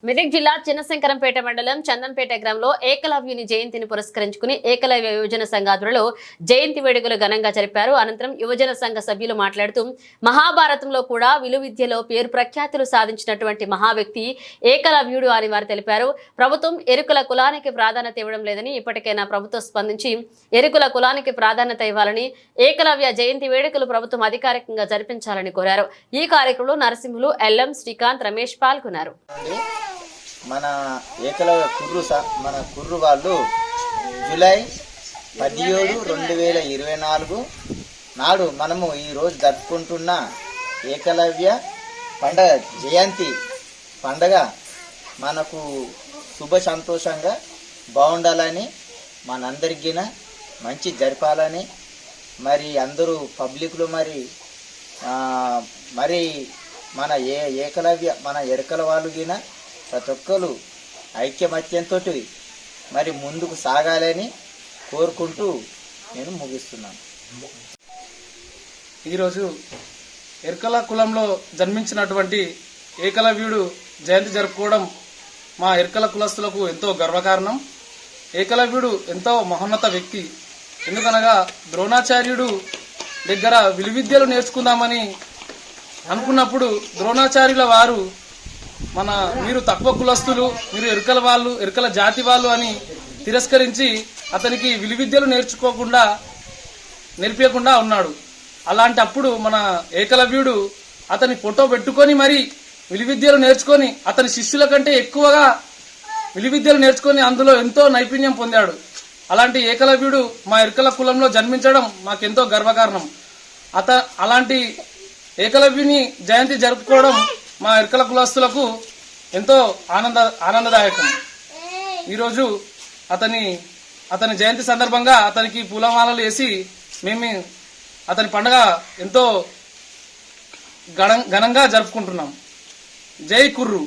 మెదక్ జిల్లా చిన్నశంకరంపేట మండలం చందంపేట గ్రామంలో ఏకలవ్యుని జయంతిని పురస్కరించుకుని ఏకలవ్య యువజన సంఘ ఆధ్వర్యంలో జయంతి వేడుకలు ఘనంగా జరిపారు. అనంతరం యువజన సంఘ సభ్యులు మాట్లాడుతూ మహాభారతంలో కూడా విలువిద్యలో పేరు ప్రఖ్యాతులు సాధించినటువంటి మహా వ్యక్తి ఏకలవ్యుడు అని వారు తెలిపారు. ప్రభుత్వం ఎరుకుల కులానికి ప్రాధాన్యత ఇవ్వడం లేదని, ఇప్పటికైనా ప్రభుత్వం స్పందించి ఎరుకుల కులానికి ప్రాధాన్యత ఇవ్వాలని, ఏకలవ్య జయంతి వేడుకలు ప్రభుత్వం అధికారికంగా జరిపించాలని కోరారు. ఈ కార్యక్రమంలో నరసింహులు, ఎల్ఎం, శ్రీకాంత్, రమేష్ పాల్గొన్నారు. మన ఏకలవ్య మన కుర్రు వాళ్ళు జూలై 17, 2024 నాడు మనము ఈరోజు జరుపుకుంటున్న ఏకలవ్య పండగ జయంతి పండగ మనకు శుభ సంతోషంగా బాగుండాలని, మనందరికీ మంచి జరపాలని, మరి అందరూ పబ్లిక్లో మరి మన ఏకలవ్య మన ఎరకల వాళ్ళు గిన ప్రతి ఒక్కరు ఐక్యమత్యంతో మరి ముందుకు సాగాలని కోరుకుంటూ నేను ముగిస్తున్నాను. ఈరోజు ఎరకల కులంలో జన్మించినటువంటి ఏకలవ్యుడు జయంతి జరుపుకోవడం మా ఎరకల కులస్తులకు ఎంతో గర్వకారణం. ఏకలవ్యుడు ఎంతో మహోన్నత వ్యక్తి. ఎందుకనగా ద్రోణాచార్యుడు దగ్గర విలువిద్యలు నేర్చుకుందామని అనుకున్నప్పుడు ద్రోణాచార్యుల వారు మీరు తక్కువ కులస్తులు, మీరు ఎరుకల జాతి వాళ్ళు అని తిరస్కరించి అతనికి విలువిద్యలు నేర్పించకుండా ఉన్నాడు. అలాంటప్పుడు మన ఏకలవ్యుడు అతని ఫోటో పెట్టుకొని మరి విలువిద్యలు నేర్చుకొని అతని శిష్యుల కంటే ఎక్కువగా విలువిద్యలు నేర్చుకొని అందులో ఎంతో నైపుణ్యం పొందాడు. అలాంటి ఏకలవ్యుడు మా ఎరుకల కులంలో జన్మించడం మాకెంతో గర్వకారణం. అలాంటి ఏకలవ్యుని జయంతి జరుపుకోవడం మా ఎరకల కులస్తులకు ఎంతో ఆనందదాయకం. ఈరోజు అతని జయంతి సందర్భంగా అతనికి పూలమాలలు వేసి మేము అతని పండుగ ఎంతో ఘనంగా జరుపుకుంటున్నాం. జై కుర్రు.